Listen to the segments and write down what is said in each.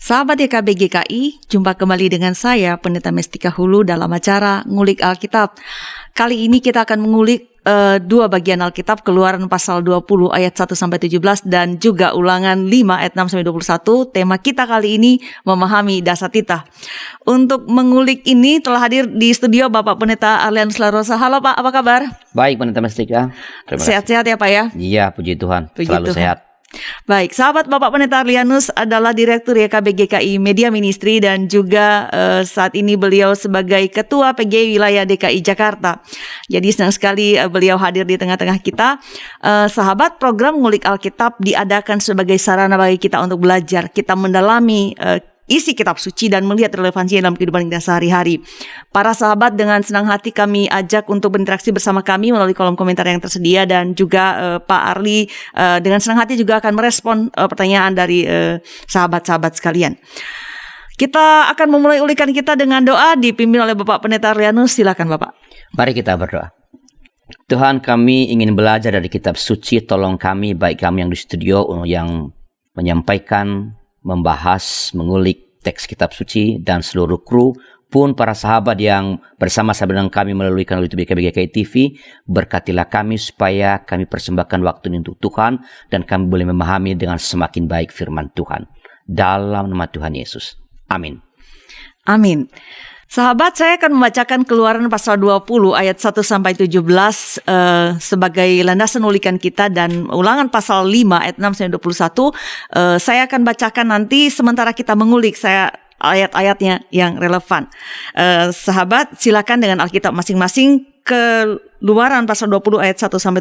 Sahabat YKB GKI, jumpa kembali dengan saya, Pendeta Mestika Hulu dalam acara Ngulik Alkitab. Kali ini kita akan mengulik dua bagian Alkitab, Keluaran pasal 20 ayat 1-17 dan juga Ulangan 5 ayat 6-21. Tema kita kali ini memahami dasatita. Untuk mengulik ini telah hadir di studio Bapak Pendeta Arlianus Larosa. Halo Pak, apa kabar? Baik Pendeta Mestika. Sehat-sehat ya Pak ya? Iya, puji Tuhan. Puji Selalu Tuhan. sehat. Baik, sahabat Bapak Pendeta Arlianus adalah Direktur YKB GKI Media Ministry dan juga saat ini beliau sebagai Ketua PGI Wilayah DKI Jakarta. Jadi senang sekali beliau hadir di tengah-tengah kita. Sahabat, program Ngulik Alkitab diadakan sebagai sarana bagi kita untuk belajar, kita mendalami isi kitab suci dan melihat relevansinya dalam kehidupan kita sehari-hari. Para sahabat, dengan senang hati kami ajak untuk berinteraksi bersama kami melalui kolom komentar yang tersedia, dan juga Pak Arli dengan senang hati juga akan merespon pertanyaan dari sahabat-sahabat sekalian. Kita akan memulai ulikan kita dengan doa dipimpin oleh Bapak Pendeta Arlianus. Silakan Bapak. Mari kita berdoa. Tuhan, kami ingin belajar dari kitab suci. Tolong kami, baik kami yang di studio yang menyampaikan, membahas, mengulik teks kitab suci, dan seluruh kru pun para sahabat yang bersama-sama dengan kami melalui kanal YouTube GKI TV. Berkatilah kami supaya kami persembahkan waktu ini untuk Tuhan dan kami boleh memahami dengan semakin baik firman Tuhan. Dalam nama Tuhan Yesus. Amin. Amin. Sahabat, saya akan membacakan Keluaran pasal 20 ayat 1-17 sebagai landasan ulikan kita, dan Ulangan pasal 5 ayat 6-21 saya akan bacakan nanti sementara kita mengulik ayat-ayatnya yang relevan. Sahabat, silakan dengan Alkitab masing-masing. Keluaran pasal 20 ayat 1-17.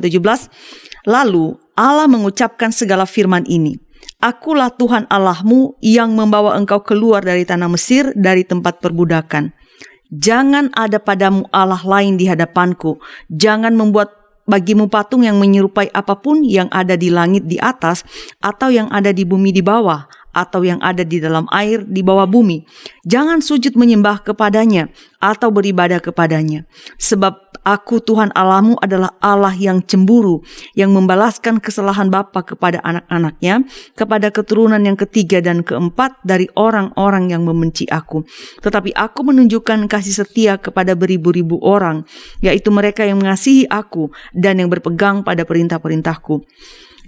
Lalu Allah mengucapkan segala firman ini. Akulah Tuhan Allahmu yang membawa engkau keluar dari tanah Mesir, dari tempat perbudakan. Jangan ada padamu Allah lain di hadapanku. Jangan membuat bagimu patung yang menyerupai apapun yang ada di langit di atas, atau yang ada di bumi di bawah, atau yang ada di dalam air di bawah bumi. Jangan sujud menyembah kepadanya atau beribadah kepadanya. Sebab Aku Tuhan Allahmu adalah Allah yang cemburu, yang membalaskan kesalahan bapa kepada anak-anaknya, kepada keturunan yang ketiga dan keempat dari orang-orang yang membenci Aku. Tetapi Aku menunjukkan kasih setia kepada beribu-ribu orang, yaitu mereka yang mengasihi Aku dan yang berpegang pada perintah-perintahku.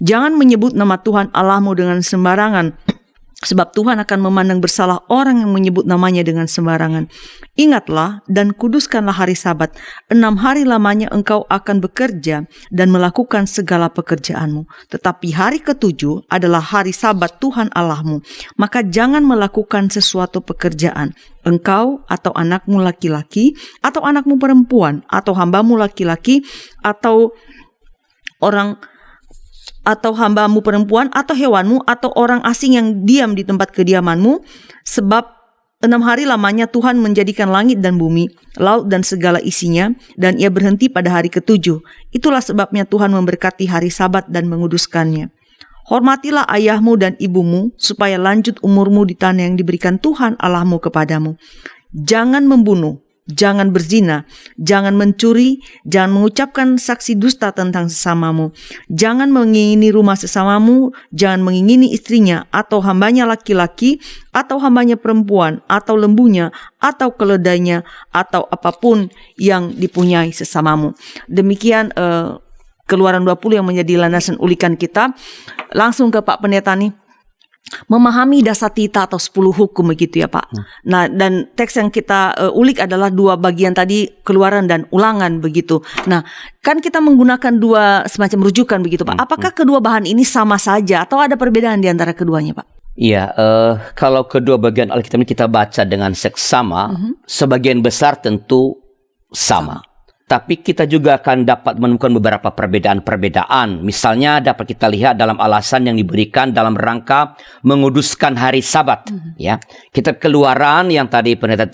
Jangan menyebut nama Tuhan Allahmu dengan sembarangan, sebab Tuhan akan memandang bersalah orang yang menyebut namanya dengan sembarangan. Ingatlah dan kuduskanlah hari Sabat. 6 hari lamanya engkau akan bekerja dan melakukan segala pekerjaanmu. Tetapi hari ke-7 adalah hari Sabat Tuhan Allahmu. Maka jangan melakukan sesuatu pekerjaan. Engkau atau anakmu laki-laki, atau anakmu perempuan, atau hambamu laki-laki, atau hambamu perempuan, atau hewanmu, atau orang asing yang diam di tempat kediamanmu. Sebab 6 hari lamanya Tuhan menjadikan langit dan bumi, laut dan segala isinya, dan ia berhenti pada hari ke-7. Itulah sebabnya Tuhan memberkati hari Sabat dan menguduskannya. Hormatilah ayahmu dan ibumu, supaya lanjut umurmu di tanah yang diberikan Tuhan Allahmu kepadamu. Jangan membunuh, jangan berzina, jangan mencuri, jangan mengucapkan saksi dusta tentang sesamamu, jangan mengingini rumah sesamamu, jangan mengingini istrinya, atau hambanya laki-laki, atau hambanya perempuan, atau lembunya, atau keledainya, atau apapun yang dipunyai sesamamu. Demikian Keluaran 20 yang menjadi landasan ulikan kita. Langsung ke Pak Pendeta nih. Memahami dasatita atau 10 hukum begitu ya Pak. Nah, dan teks yang kita ulik adalah dua bagian tadi, Keluaran dan Ulangan begitu. Nah, kan kita menggunakan dua semacam rujukan begitu Pak. Apakah kedua bahan ini sama saja atau ada perbedaan di antara keduanya Pak? Iya, kalau kedua bagian Alkitab ini kita baca dengan seksama, sebagian besar tentu sama. Tapi kita juga akan dapat menemukan beberapa perbedaan-perbedaan. Misalnya dapat kita lihat dalam alasan yang diberikan dalam rangka menguduskan hari Sabat. Ya, kitab Keluaran yang tadi Pendeta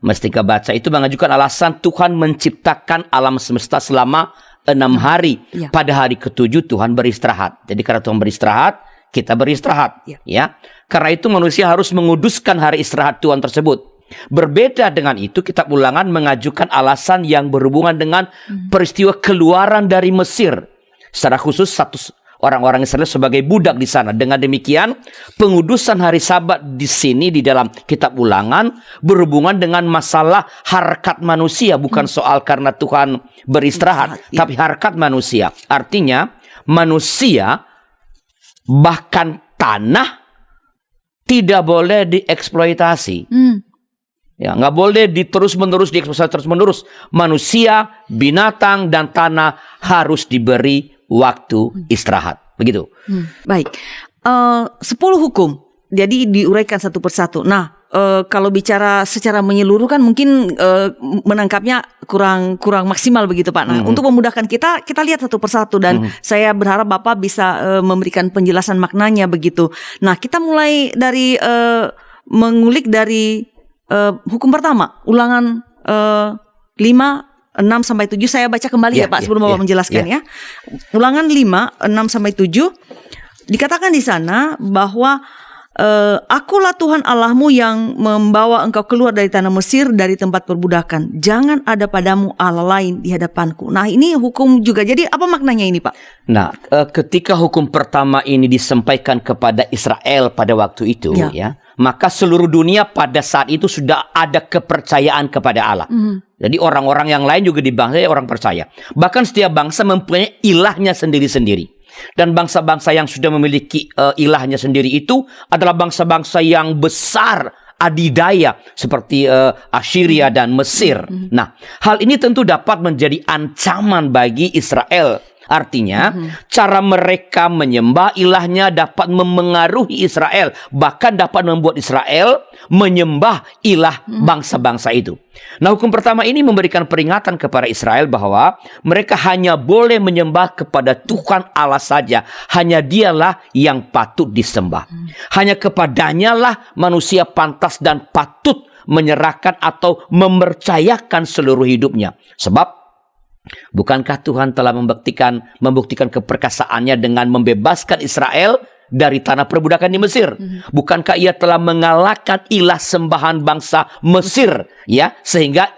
Mestika baca itu mengajukan alasan Tuhan menciptakan alam semesta selama 6 hari. Pada hari ke-7 Tuhan beristirahat. Jadi karena Tuhan beristirahat, kita beristirahat. Ya, karena itu manusia harus menguduskan hari istirahat Tuhan tersebut. Berbeda dengan itu, kitab Ulangan mengajukan alasan yang berhubungan dengan peristiwa keluaran dari Mesir. Secara khusus orang-orang Israel sebagai budak di sana. Dengan demikian, pengudusan hari Sabat di sini di dalam kitab Ulangan berhubungan dengan masalah harkat manusia, bukan soal karena Tuhan beristirahat, tapi harkat manusia. Artinya, manusia bahkan tanah tidak boleh dieksploitasi. Ya, nggak boleh dieksploitasi terus-menerus. Manusia, binatang, dan tanah harus diberi waktu istirahat. Begitu. Baik. 10 hukum. Jadi diuraikan satu persatu. Nah, kalau bicara secara menyeluruh kan mungkin menangkapnya kurang maksimal begitu Pak. Nah, untuk memudahkan kita lihat satu persatu dan saya berharap Bapak bisa memberikan penjelasan maknanya begitu. Nah, kita mulai dari mengulik dari hukum pertama, Ulangan 5, 6 sampai 7. Saya baca kembali ya Pak sebelum Bapak menjelaskan ya. Ulangan 5, 6 sampai 7 dikatakan di sana bahwa akulah Tuhan Allahmu yang membawa engkau keluar dari tanah Mesir, dari tempat perbudakan. Jangan ada padamu Allah lain di hadapanku. Nah, ini hukum juga. Jadi apa maknanya ini Pak? Nah, ketika hukum pertama ini disampaikan kepada Israel pada waktu itu ya, maka seluruh dunia pada saat itu sudah ada kepercayaan kepada Allah. Jadi orang-orang yang lain juga di bangsa orang percaya. Bahkan setiap bangsa mempunyai ilahnya sendiri-sendiri. Dan bangsa-bangsa yang sudah memiliki ilahnya sendiri itu adalah bangsa-bangsa yang besar adidaya seperti Assyria dan Mesir. Nah, hal ini tentu dapat menjadi ancaman bagi Israel. Artinya, cara mereka menyembah ilahnya dapat memengaruhi Israel, bahkan dapat membuat Israel menyembah ilah bangsa-bangsa itu. Nah, hukum pertama ini memberikan peringatan kepada Israel bahwa mereka hanya boleh menyembah kepada Tuhan Allah saja. Hanya Dialah yang patut disembah. Hanya kepadanya lah manusia pantas dan patut menyerahkan atau mempercayakan seluruh hidupnya. Sebab bukankah Tuhan telah membuktikan keperkasaannya dengan membebaskan Israel dari tanah perbudakan di Mesir? Bukankah Ia telah mengalahkan ilah sembahan bangsa Mesir, ya, sehingga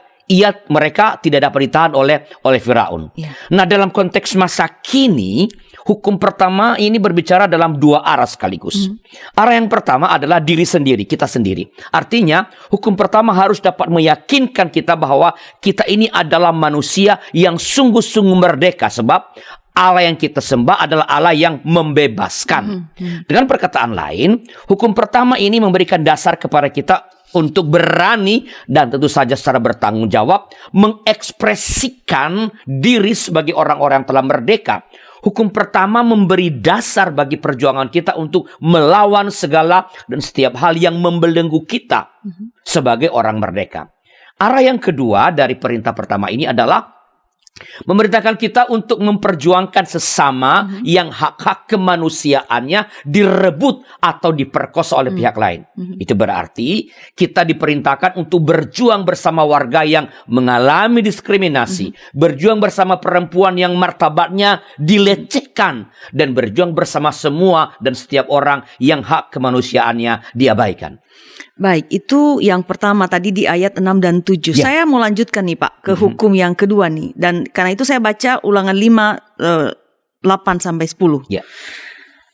mereka tidak dapat ditahan oleh Firaun. Nah, dalam konteks masa kini, hukum pertama ini berbicara dalam dua arah sekaligus. Arah yang pertama adalah diri sendiri, kita sendiri. Artinya, hukum pertama harus dapat meyakinkan kita bahwa kita ini adalah manusia yang sungguh-sungguh merdeka. Sebab Allah yang kita sembah adalah Allah yang membebaskan. Dengan perkataan lain, hukum pertama ini memberikan dasar kepada kita untuk berani dan tentu saja secara bertanggung jawab mengekspresikan diri sebagai orang-orang yang telah merdeka. Hukum pertama memberi dasar bagi perjuangan kita untuk melawan segala dan setiap hal yang membelenggu kita sebagai orang merdeka. Arah yang kedua dari perintah pertama ini adalah memerintahkan kita untuk memperjuangkan sesama yang hak-hak kemanusiaannya direbut atau diperkosa oleh pihak lain. Itu berarti kita diperintahkan untuk berjuang bersama warga yang mengalami diskriminasi, berjuang bersama perempuan yang martabatnya dilecehkan, dan berjuang bersama semua dan setiap orang yang hak kemanusiaannya diabaikan. Baik, itu yang pertama tadi di ayat 6 dan 7. Saya mau lanjutkan nih Pak ke hukum yang kedua nih. Dan karena itu saya baca Ulangan 5, 8 sampai 10.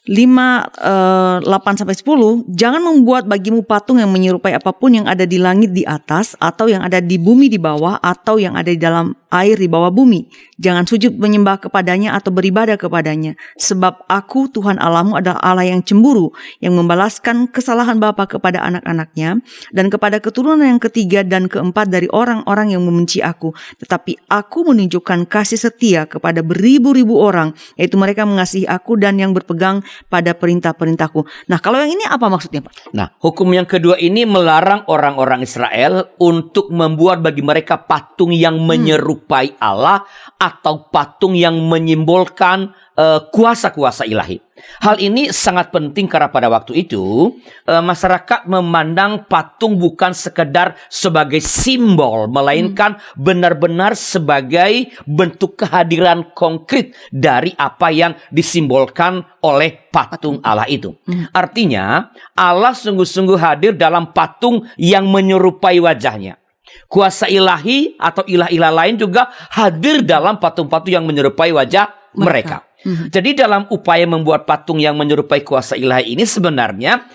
5, 8 sampai 10. Jangan membuat bagimu patung yang menyerupai apapun yang ada di langit di atas, atau yang ada di bumi di bawah, atau yang ada di dalam air di bawah bumi. Jangan sujud menyembah kepadanya atau beribadah kepadanya. Sebab aku Tuhan Allahmu adalah Allah yang cemburu, yang membalaskan kesalahan bapa kepada anak-anaknya, dan kepada keturunan yang ketiga dan keempat dari orang-orang yang membenci aku. Tetapi aku menunjukkan kasih setia kepada beribu-ribu orang, yaitu mereka mengasihi aku dan yang berpegang pada perintah-perintahku. Nah, kalau yang ini apa maksudnya Pak? Nah, hukum yang kedua ini melarang orang-orang Israel untuk membuat bagi mereka patung yang menyerupai Allah atau patung yang menyimbolkan kuasa-kuasa ilahi. Hal ini sangat penting karena pada waktu itu masyarakat memandang patung bukan sekedar sebagai simbol, melainkan benar-benar sebagai bentuk kehadiran konkret dari apa yang disimbolkan oleh patung Allah itu. Artinya Allah sungguh-sungguh hadir dalam patung yang menyerupai wajahnya. Kuasa ilahi atau ilah-ilah lain juga hadir dalam patung-patung yang menyerupai wajah mereka. Jadi dalam upaya membuat patung yang menyerupai kuasa ilahi ini sebenarnya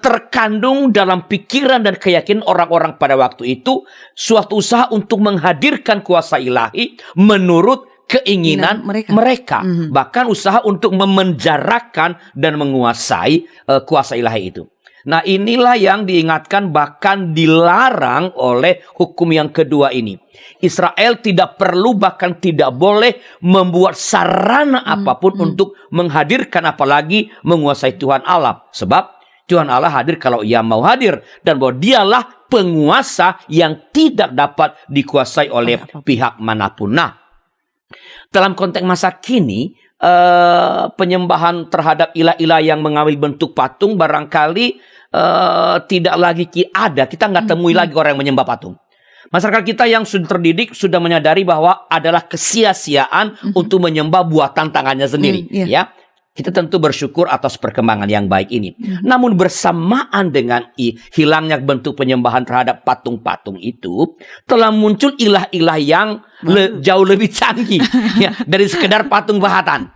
terkandung dalam pikiran dan keyakinan orang-orang pada waktu itu suatu usaha untuk menghadirkan kuasa ilahi menurut keinginan mereka. Bahkan usaha untuk memenjarakan dan menguasai kuasa ilahi itu. Nah, inilah yang diingatkan bahkan dilarang oleh hukum yang kedua ini. Israel tidak perlu bahkan tidak boleh membuat sarana apapun untuk menghadirkan apalagi menguasai Tuhan Allah. Sebab Tuhan Allah hadir kalau Ia mau hadir. Dan bahwa Dialah penguasa yang tidak dapat dikuasai oleh pihak manapun. Nah, dalam konteks masa kini, penyembahan terhadap ilah-ilah yang mengambil bentuk patung barangkali tidak lagi ada. Kita nggak temui lagi orang yang menyembah patung. Masyarakat kita yang sudah terdidik sudah menyadari bahwa adalah kesia-siaan untuk menyembah buatan tangannya sendiri. Ya, kita tentu bersyukur atas perkembangan yang baik ini. Namun bersamaan dengan hilangnya bentuk penyembahan terhadap patung-patung itu, telah muncul ilah-ilah yang jauh lebih canggih ya, dari sekedar patung bahatan.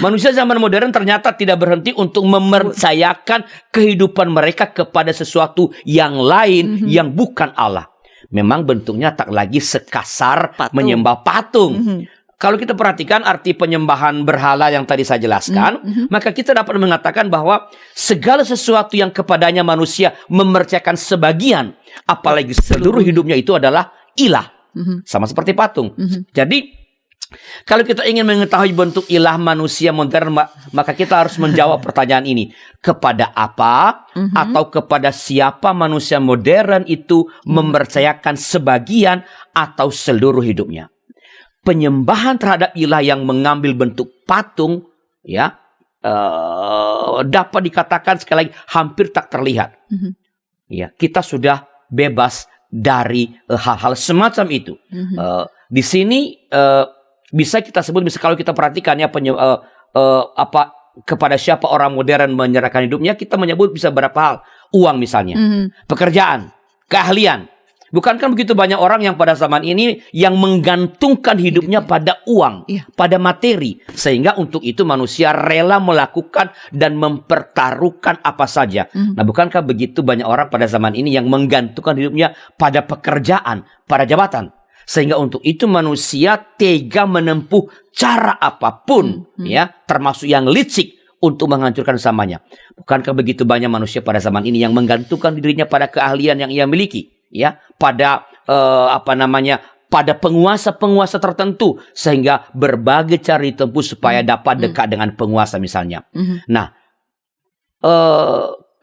Manusia zaman modern ternyata tidak berhenti untuk mempercayakan kehidupan mereka kepada sesuatu yang lain yang bukan Allah. Memang bentuknya tak lagi sekasar menyembah patung. Kalau kita perhatikan arti penyembahan berhala yang tadi saya jelaskan, maka kita dapat mengatakan bahwa segala sesuatu yang kepadanya manusia mempercayakan sebagian, apalagi seluruh hidupnya itu adalah ilah. Sama seperti patung. Jadi, kalau kita ingin mengetahui bentuk ilah manusia modern, maka kita harus menjawab pertanyaan ini. Kepada apa atau kepada siapa manusia modern itu mempercayakan sebagian atau seluruh hidupnya? Penyembahan terhadap ilah yang mengambil bentuk patung, ya, dapat dikatakan sekali lagi hampir tak terlihat. Ya, kita sudah bebas dari hal-hal semacam itu. Di sini bisa kita sebut, kalau kita perhatikan ya, kepada siapa orang modern menyerahkan hidupnya, kita menyebut bisa beberapa hal. Uang misalnya, pekerjaan, keahlian. Bukankah begitu banyak orang yang pada zaman ini yang menggantungkan hidupnya pada uang, pada materi. Sehingga untuk itu manusia rela melakukan dan mempertaruhkan apa saja. Nah, bukankah begitu banyak orang pada zaman ini yang menggantungkan hidupnya pada pekerjaan, pada jabatan. Sehingga untuk itu manusia tega menempuh cara apapun, ya, termasuk yang licik untuk menghancurkan samanya. Bukankah begitu banyak manusia pada zaman ini yang menggantungkan dirinya pada keahlian yang ia miliki, ya, pada pada penguasa-penguasa tertentu, sehingga berbagai cara ditempuh supaya dapat dekat dengan penguasa misalnya. Nah,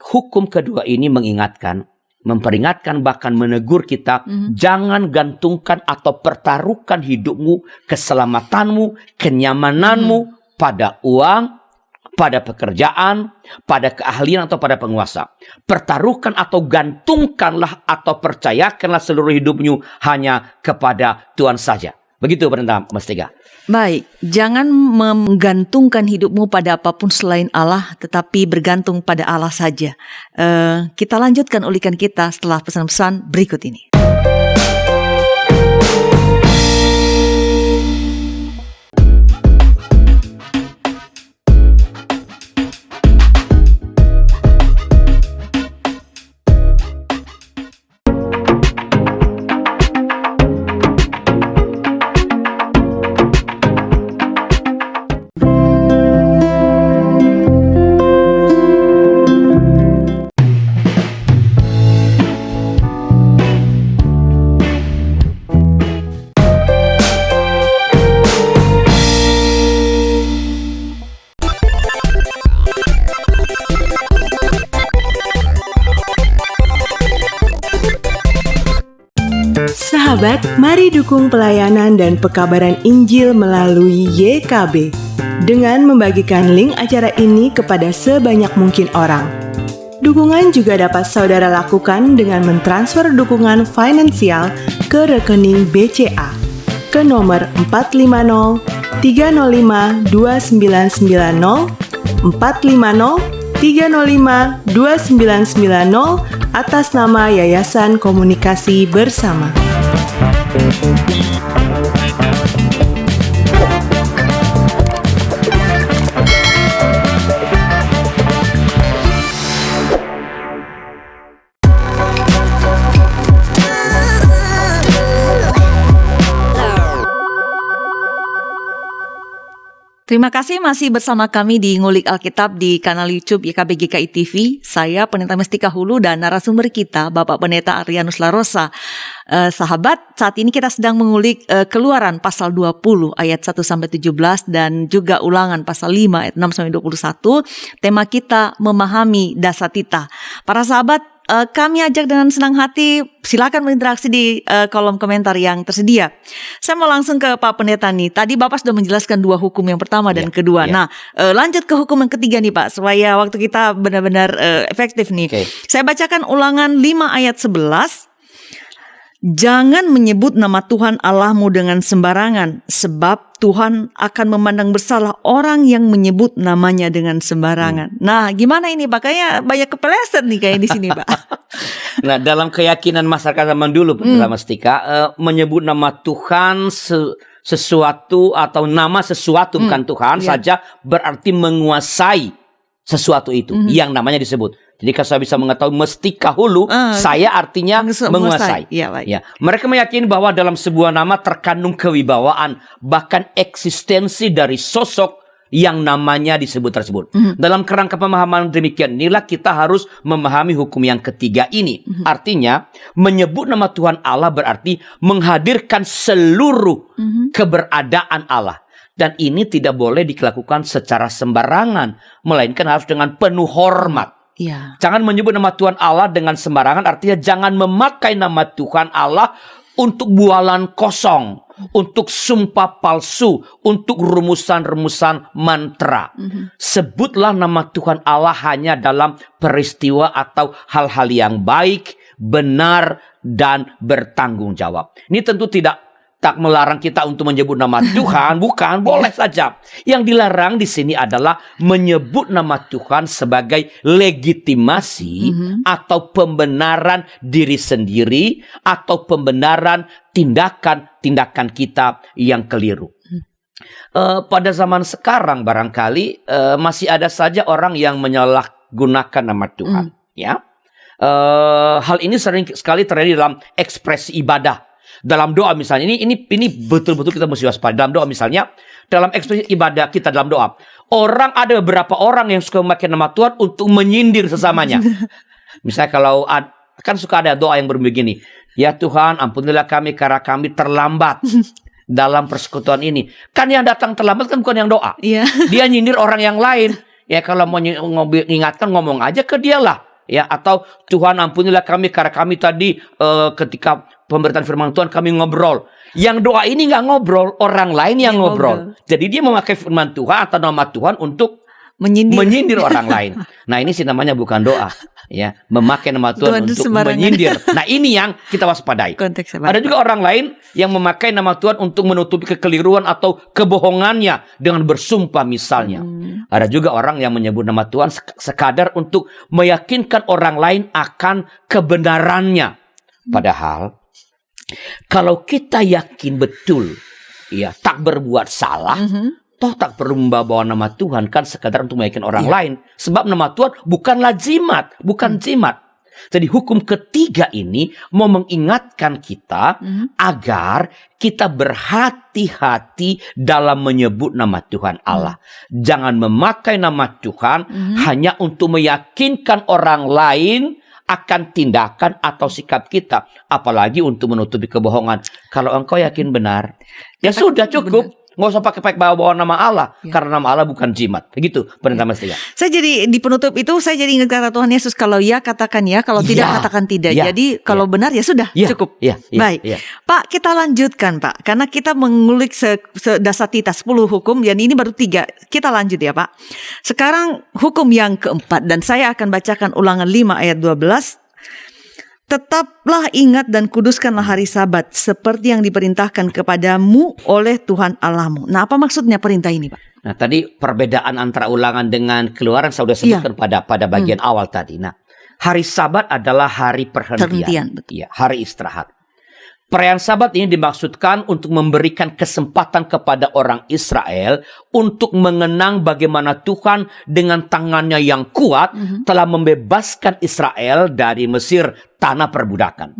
hukum kedua ini memperingatkan bahkan menegur kita, jangan gantungkan atau pertaruhkan hidupmu, keselamatanmu, kenyamananmu pada uang, pada pekerjaan, pada keahlian atau pada penguasa. Pertaruhkan atau gantungkanlah atau percayakanlah seluruh hidupmu hanya kepada Tuhan saja. Begitu perintah Mas Tega. Baik, jangan menggantungkan hidupmu pada apapun selain Allah, tetapi bergantung pada Allah saja. Kita lanjutkan ulikan kita setelah pesan-pesan berikut ini. Sahabat, mari dukung pelayanan dan pekabaran Injil melalui YKB dengan membagikan link acara ini kepada sebanyak mungkin orang. Dukungan juga dapat saudara lakukan dengan mentransfer dukungan finansial ke rekening BCA ke nomor 450 305 2990 450 305 2990 atas nama Yayasan Komunikasi Bersama. Terima kasih masih bersama kami di Ngulik Alkitab di kanal YouTube YKB GKI TV. Saya Pendeta Mestika Hulu dan narasumber kita Bapak Pendeta Arianus Larosa. Sahabat, saat ini kita sedang mengulik Keluaran pasal 20 ayat 1-17 dan juga Ulangan pasal 5 ayat 6-21. Tema kita memahami dasatita. Para sahabat, kami ajak dengan senang hati, silakan berinteraksi di kolom komentar yang tersedia. Saya mau langsung ke Pak Pendeta nih. Tadi Bapak sudah menjelaskan dua hukum yang pertama dan kedua. Nah, lanjut ke hukum yang ketiga nih Pak, supaya waktu kita benar-benar efektif nih. Saya bacakan Ulangan 5 ayat 11. Jangan menyebut nama Tuhan Allahmu dengan sembarangan, sebab Tuhan akan memandang bersalah orang yang menyebut namanya dengan sembarangan. Nah, gimana ini Pak? Kayaknya banyak kepeleset nih kayak di sini Pak. Nah, dalam keyakinan masyarakat zaman dulu, Mestika, menyebut nama Tuhan sesuatu atau nama sesuatu bukan Tuhan saja berarti menguasai sesuatu itu yang namanya disebut. Jadi kalau saya bisa mengetahui Mestika Hulu, saya artinya menguasai. Ya. Mereka meyakini bahwa dalam sebuah nama terkandung kewibawaan, bahkan eksistensi dari sosok yang namanya disebut tersebut. Dalam kerangka pemahaman demikian inilah kita harus memahami hukum yang ketiga ini. Artinya, menyebut nama Tuhan Allah berarti menghadirkan seluruh keberadaan Allah. Dan ini tidak boleh dilakukan secara sembarangan, melainkan harus dengan penuh hormat. Jangan menyebut nama Tuhan Allah dengan sembarangan, artinya jangan memakai nama Tuhan Allah untuk bualan kosong, untuk sumpah palsu, untuk rumusan-rumusan mantra. Sebutlah nama Tuhan Allah hanya dalam peristiwa atau hal-hal yang baik, benar, dan bertanggung jawab. Ini tentu tak melarang kita untuk menyebut nama Tuhan, bukan, boleh saja. Yang dilarang di sini adalah menyebut nama Tuhan sebagai legitimasi atau pembenaran diri sendiri atau pembenaran tindakan kita yang keliru. Pada zaman sekarang barangkali masih ada saja orang yang menyalahgunakan nama Tuhan. Hal ini sering sekali terjadi dalam ekspresi ibadah. Dalam doa misalnya, ini betul-betul kita mesti waspada. Dalam doa misalnya, dalam ekspresi ibadah kita dalam doa, ada beberapa orang yang suka memakai nama Tuhan untuk menyindir sesamanya. Misalnya kalau kan suka ada doa yang berbegini, ya Tuhan ampunilah kami karena kami terlambat dalam persekutuan ini. Kan yang datang terlambat kan bukan yang doa. Dia nyindir orang yang lain. Ya kalau mau mengingatkan ngomong aja ke dia lah. Ya, atau Tuhan ampunilah kami karena kami tadi ketika pemberitaan firman Tuhan kami ngobrol. Yang doa ini nggak ngobrol, orang lain yang ngobrol. Jadi dia memakai firman Tuhan atau nama Tuhan untuk menyindir orang lain. Nah ini sih namanya bukan doa, ya, memakai nama Tuhan untuk menyindir. Nah ini yang kita waspadai. Ada juga orang lain yang memakai nama Tuhan untuk menutupi kekeliruan atau kebohongannya dengan bersumpah misalnya. Ada juga orang yang menyebut nama Tuhan sekadar untuk meyakinkan orang lain akan kebenarannya. Padahal kalau kita yakin betul, ya, tak berbuat salah, toh tak perlu membawa nama Tuhan, kan sekadar untuk meyakinkan orang lain. Sebab nama Tuhan bukanlah jimat, bukan jimat. Jadi hukum ketiga ini mau mengingatkan kita agar kita berhati-hati dalam menyebut nama Tuhan Allah. Jangan memakai nama Tuhan hanya untuk meyakinkan orang lain akan tindakan atau sikap kita, apalagi untuk menutupi kebohongan. Kalau engkau yakin benar, ya sudah cukup. Nggak usah pakai bawa nama Allah, karena nama Allah bukan jimat. Begitu, Pendeta Mestika. Saya jadi di penutup itu saya jadi ingat kata Tuhan Yesus, kalau ya katakan ya, kalau tidak katakan tidak. Jadi kalau benar ya sudah, cukup. Baik, Pak, kita lanjutkan Pak, karena kita mengulik dasatita 10 hukum, dan ini baru 3. Kita lanjut ya Pak. Sekarang hukum yang keempat, dan saya akan bacakan Ulangan 5 ayat 12. Tetaplah ingat dan kuduskanlah hari Sabat seperti yang diperintahkan kepadamu oleh Tuhan Allahmu. Nah, apa maksudnya perintah ini, Pak? Nah, tadi perbedaan antara Ulangan dengan Keluaran saya sudah sebutkan pada bagian awal tadi. Nah, hari Sabat adalah hari perhentian. Ya, hari istirahat. Perayaan Sabat ini dimaksudkan untuk memberikan kesempatan kepada orang Israel untuk mengenang bagaimana Tuhan dengan tangannya yang kuat telah membebaskan Israel dari Mesir, tanah perbudakan.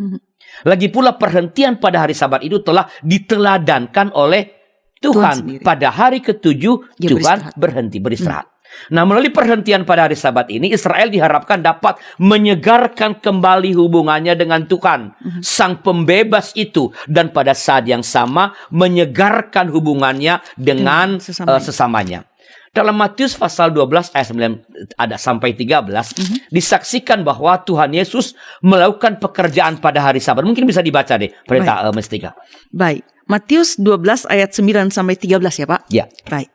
Lagi pula perhentian pada hari Sabat itu telah diteladankan oleh Tuhan sendiri. pada hari ketujuh Dia Tuhan beristirahat. Nah, melalui perhentian pada hari Sabat ini, Israel diharapkan dapat menyegarkan kembali hubungannya dengan Tuhan, Sang Pembebas itu, dan pada saat yang sama menyegarkan hubungannya dengan sesamanya. Dalam Matius pasal 12 ayat 9 ada sampai 13 disaksikan bahwa Tuhan Yesus melakukan pekerjaan pada hari Sabat. Mungkin bisa dibaca deh perintah Mestika. Baik, Matius 12 ayat 9 sampai 13 ya Pak? Ya. Baik.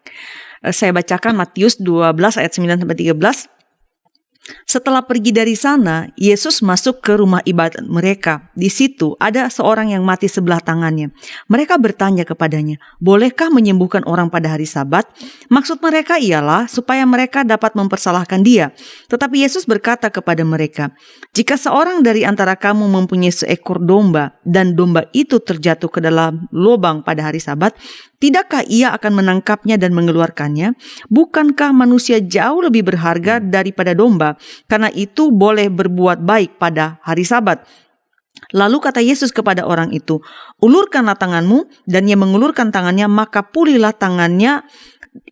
Saya bacakan Matius 12 ayat 9 sampai 13. Setelah pergi dari sana, Yesus masuk ke rumah ibadat mereka. Di situ ada seorang yang mati sebelah tangannya. Mereka bertanya kepadanya, bolehkah menyembuhkan orang pada hari Sabat? Maksud mereka ialah supaya mereka dapat mempersalahkan dia. Tetapi Yesus berkata kepada mereka, jika seorang dari antara kamu mempunyai seekor domba, dan domba itu terjatuh ke dalam lubang pada hari Sabat, tidakkah ia akan menangkapnya dan mengeluarkannya? Bukankah manusia jauh lebih berharga daripada domba? Karena itu boleh berbuat baik pada hari Sabat. Lalu kata Yesus kepada orang itu, ulurkanlah tanganmu, dan ia mengulurkan tangannya, maka pulihlah tangannya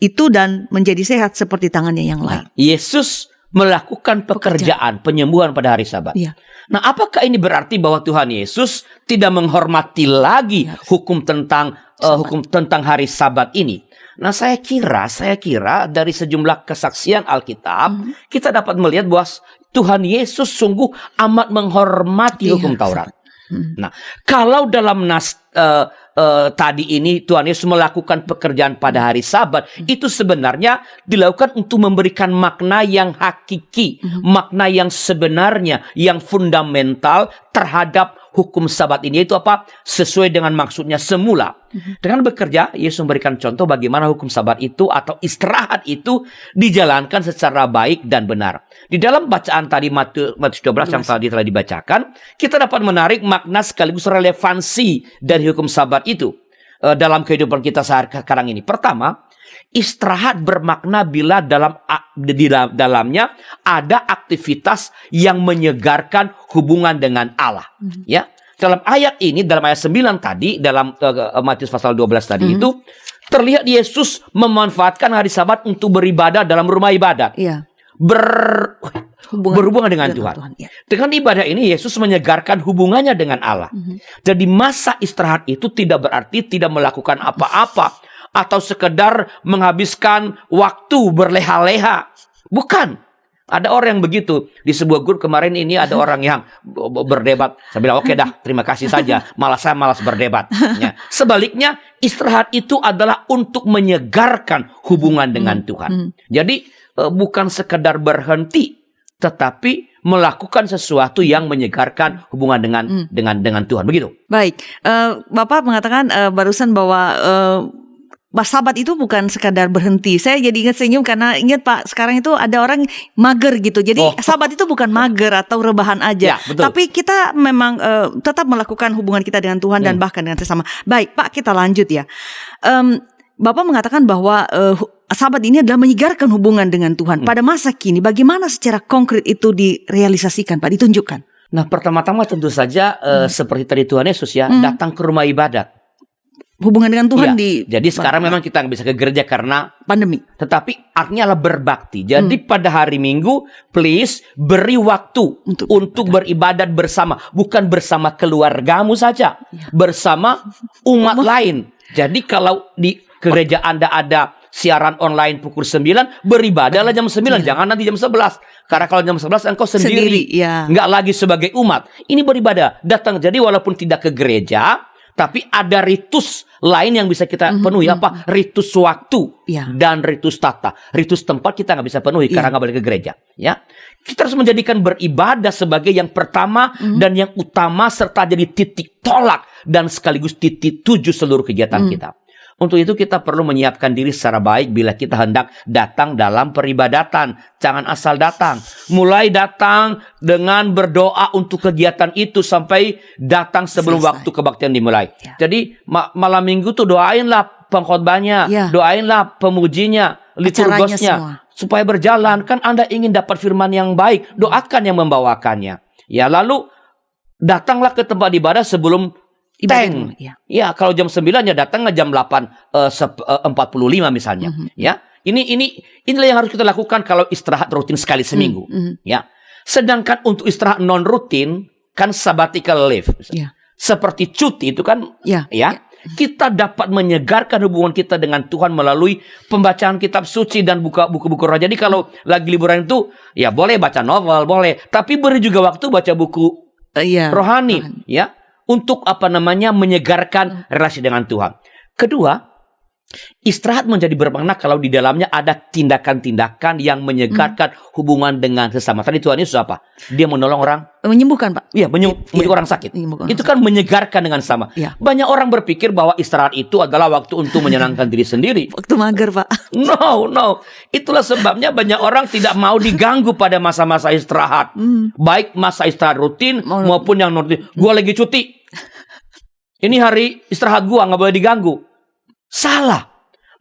itu dan menjadi sehat seperti tangannya yang lain. Yesus melakukan pekerjaan penyembuhan pada hari Sabat. Iya. Nah, apakah ini berarti bahwa Tuhan Yesus tidak menghormati lagi hukum tentang hari Sabat ini? Nah, saya kira dari sejumlah kesaksian Alkitab kita dapat melihat bahwa Tuhan Yesus sungguh amat menghormati hukum Taurat. Nah, kalau dalam tadi ini Tuhan Yesus melakukan pekerjaan pada hari Sabat, itu sebenarnya dilakukan untuk memberikan makna yang hakiki, makna yang sebenarnya, yang fundamental terhadap hukum Sabat ini, yaitu apa? Sesuai dengan maksudnya semula. Dengan bekerja, Yesus memberikan contoh bagaimana hukum Sabat itu atau istirahat itu dijalankan secara baik dan benar. Di dalam bacaan tadi Matius 12 yang tadi telah dibacakan, kita dapat menarik makna sekaligus relevansi dari hukum Sabat itu dalam kehidupan kita sekarang ini. Pertama, istirahat bermakna bila di dalamnya ada aktivitas yang menyegarkan hubungan dengan Allah. Ya, dalam ayat ini, dalam ayat 9 tadi, dalam Matius pasal 12 tadi itu terlihat Yesus memanfaatkan hari Sabat untuk beribadah dalam rumah ibadat. Iya. Berhubungan dengan Tuhan. Ya. Dengan ibadah ini Yesus menyegarkan hubungannya dengan Allah. Jadi masa istirahat itu tidak berarti tidak melakukan apa-apa atau sekedar menghabiskan waktu berleha-leha. Bukan. Ada orang yang begitu. Di sebuah grup kemarin ini ada orang yang berdebat. Saya bilang oke dah, terima kasih saja. Saya malas berdebat. Ya. Sebaliknya istirahat itu adalah untuk menyegarkan hubungan dengan Tuhan. Jadi bukan sekedar berhenti, tetapi melakukan sesuatu yang menyegarkan hubungan dengan Tuhan. Begitu. Baik, Bapak mengatakan barusan bahwa Sabat itu bukan sekadar berhenti. Saya jadi ingat senyum karena ingat Pak, sekarang itu ada orang mager gitu. Jadi Sabat itu bukan mager atau rebahan aja. Ya, tapi kita memang tetap melakukan hubungan kita dengan Tuhan dan bahkan dengan sesama. Baik Pak, kita lanjut ya. Bapak mengatakan bahwa Sabat ini adalah menyegarkan hubungan dengan Tuhan. Pada masa kini, bagaimana secara konkret itu direalisasikan, Pak? Ditunjukkan. Nah, pertama-tama tentu saja seperti tadi Tuhan Yesus ya, datang ke rumah ibadat. Hubungan dengan Tuhan Jadi sekarang memang kita nggak bisa ke gereja karena pandemi. Tetapi artinya adalah berbakti. Jadi pada hari Minggu, please beri waktu untuk beribadat bersama. Bukan bersama keluargamu saja. Bersama umat lain. Jadi kalau di gereja Anda ada siaran online pukul 9, beribadahlah jam 9. Jangan nanti jam 11. Karena kalau jam 11 engkau sendiri. Nggak lagi sebagai umat. Ini beribadah. Datang. Jadi walaupun tidak ke gereja, tapi ada ritus lain yang bisa kita penuhi. Apa? Ritus waktu dan ritus tata. Ritus tempat kita nggak bisa penuhi karena nggak boleh ke gereja. Ya, kita harus menjadikan beribadah sebagai yang pertama dan yang utama, serta jadi titik tolak dan sekaligus titik tuju seluruh kegiatan kita. Untuk itu kita perlu menyiapkan diri secara baik bila kita hendak datang dalam peribadatan. Jangan asal datang. Mulai datang dengan berdoa untuk kegiatan itu sampai datang sebelum waktu kebaktian dimulai. Jadi malam minggu tuh doainlah pengkhotbahnya, doainlah pemujinya, liturgosnya supaya berjalan. Kan Anda ingin dapat firman yang baik, doakan yang membawakannya. Ya, lalu datanglah ke tempat ibadah sebelum tank. Ya, kalau jam 9 ya datang jam 8:45 misalnya. Ya, inilah yang harus kita lakukan kalau istirahat rutin sekali seminggu. Ya, sedangkan untuk istirahat non rutin kan sabbatical leave. Seperti cuti itu kan, kita dapat menyegarkan hubungan kita dengan Tuhan melalui pembacaan kitab suci dan buka buku-buku roh. Jadi kalau lagi liburan itu, ya boleh baca novel, boleh. Tapi beri juga waktu baca buku rohani, ya, untuk menyegarkan relasi dengan Tuhan. Kedua, istirahat menjadi bermakna kalau di dalamnya ada tindakan-tindakan yang menyegarkan hubungan dengan sesama. Tadi Tuhan Yesus apa? Dia menolong orang, menyembuhkan, Pak. Iya, menyembuhkan orang sakit. Itu kan menyegarkan dengan sama. Banyak orang berpikir bahwa istirahat itu adalah waktu untuk menyenangkan diri sendiri. Waktu mager, Pak. No. Itulah sebabnya banyak orang tidak mau diganggu pada masa-masa istirahat. Baik masa istirahat rutin maupun yang non rutin. Gua lagi cuti. Ini hari istirahat gua, nggak boleh diganggu. Salah.